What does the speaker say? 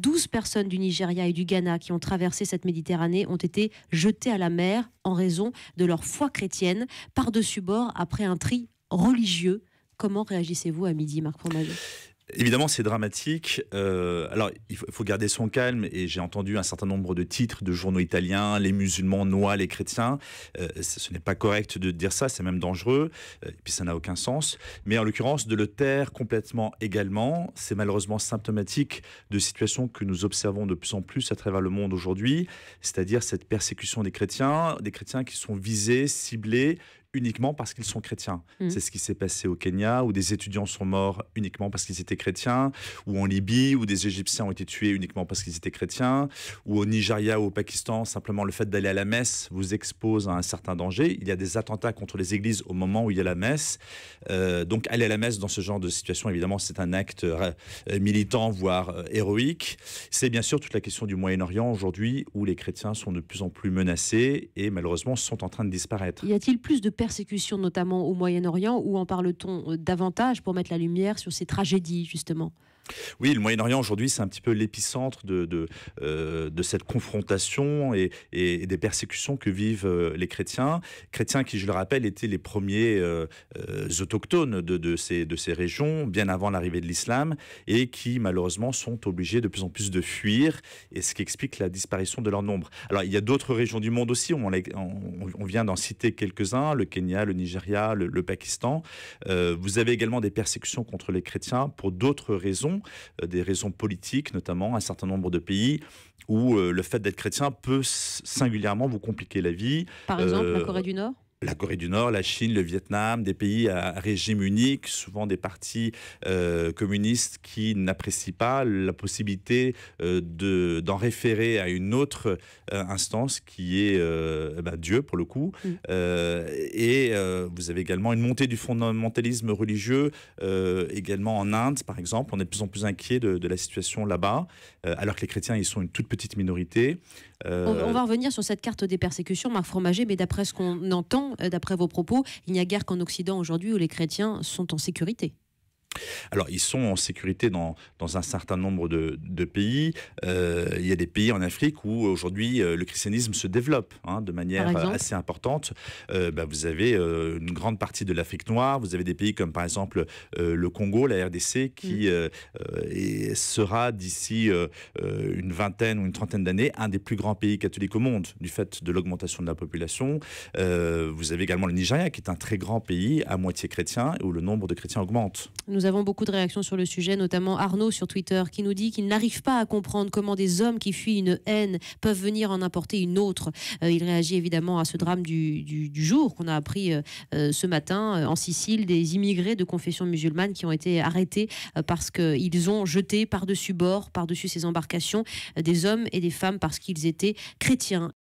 12 personnes du Nigeria et du Ghana qui ont traversé cette Méditerranée ont été jetées à la mer en raison de leur foi chrétienne par-dessus bord après un tri religieux. Comment réagissez-vous à midi, Marc Fromageau ? Évidemment, c'est dramatique. Alors, il faut garder son calme. Et j'ai entendu un certain nombre de titres de journaux italiens. Les musulmans noient les chrétiens. Ce n'est pas correct de dire ça. C'est même dangereux. Et puis, ça n'a aucun sens. Mais en l'occurrence, de le taire complètement également, c'est malheureusement symptomatique de situations que nous observons de plus en plus à travers le monde aujourd'hui. C'est-à-dire cette persécution des chrétiens qui sont visés, ciblés, uniquement parce qu'ils sont chrétiens. C'est ce qui s'est passé au Kenya, où des étudiants sont morts uniquement parce qu'ils étaient chrétiens, ou en Libye, où des Égyptiens ont été tués uniquement parce qu'ils étaient chrétiens, ou au Nigeria ou au Pakistan, simplement le fait d'aller à la messe vous expose à un certain danger. Il y a des attentats contre les églises au moment où il y a la messe. Donc aller à la messe dans ce genre de situation, évidemment, c'est un acte militant, voire héroïque. C'est bien sûr toute la question du Moyen-Orient aujourd'hui, où les chrétiens sont de plus en plus menacés et malheureusement sont en train de disparaître. Y a-t-il plus de persécutions, notamment au Moyen-Orient, ou en parle-t-on davantage pour mettre la lumière sur ces tragédies, justement ? Oui, le Moyen-Orient aujourd'hui, c'est un petit peu l'épicentre de cette confrontation et des persécutions que vivent les chrétiens. Chrétiens qui, je le rappelle, étaient les premiers autochtones de ces régions, bien avant l'arrivée de l'islam, et qui malheureusement sont obligés de plus en plus de fuir, et ce qui explique la disparition de leur nombre. Alors, il y a d'autres régions du monde aussi, on vient d'en citer quelques-uns, le Kenya, le Nigeria, le Pakistan. Vous avez également des persécutions contre les chrétiens pour d'autres raisons, des raisons politiques notamment, un certain nombre de pays où le fait d'être chrétien peut singulièrement vous compliquer la vie. Par exemple, la Corée du Nord ? La Corée du Nord, la Chine, le Vietnam, des pays à régime unique, souvent des partis communistes qui n'apprécient pas la possibilité d'en référer à une autre instance qui est Dieu pour le coup. Et vous avez également une montée du fondamentalisme religieux également en Inde, par exemple. On est de plus en plus inquiet de la situation là-bas, alors que les chrétiens, ils sont une toute petite minorité. On va revenir sur cette carte des persécutions, Marc Fromageau, mais d'après ce qu'on entend, d'après vos propos, il n'y a guère qu'en Occident aujourd'hui où les chrétiens sont en sécurité. Alors, ils sont en sécurité dans un certain nombre de pays. Il y a des pays en Afrique où aujourd'hui le christianisme se développe de manière assez importante. Vous avez une grande partie de l'Afrique noire. Vous avez des pays comme par exemple le Congo, la RDC, qui sera d'ici une vingtaine ou une trentaine d'années un des plus grands pays catholiques au monde du fait de l'augmentation de la population. Vous avez également le Nigeria qui est un très grand pays à moitié chrétien où le nombre de chrétiens augmente. Nous avons beaucoup de réactions sur le sujet, notamment Arnaud sur Twitter qui nous dit qu'il n'arrive pas à comprendre comment des hommes qui fuient une haine peuvent venir en importer une autre. Il réagit évidemment à ce drame du jour qu'on a appris ce matin en Sicile, des immigrés de confession musulmane qui ont été arrêtés parce qu'ils ont jeté par-dessus bord, par-dessus ces embarcations, des hommes et des femmes parce qu'ils étaient chrétiens.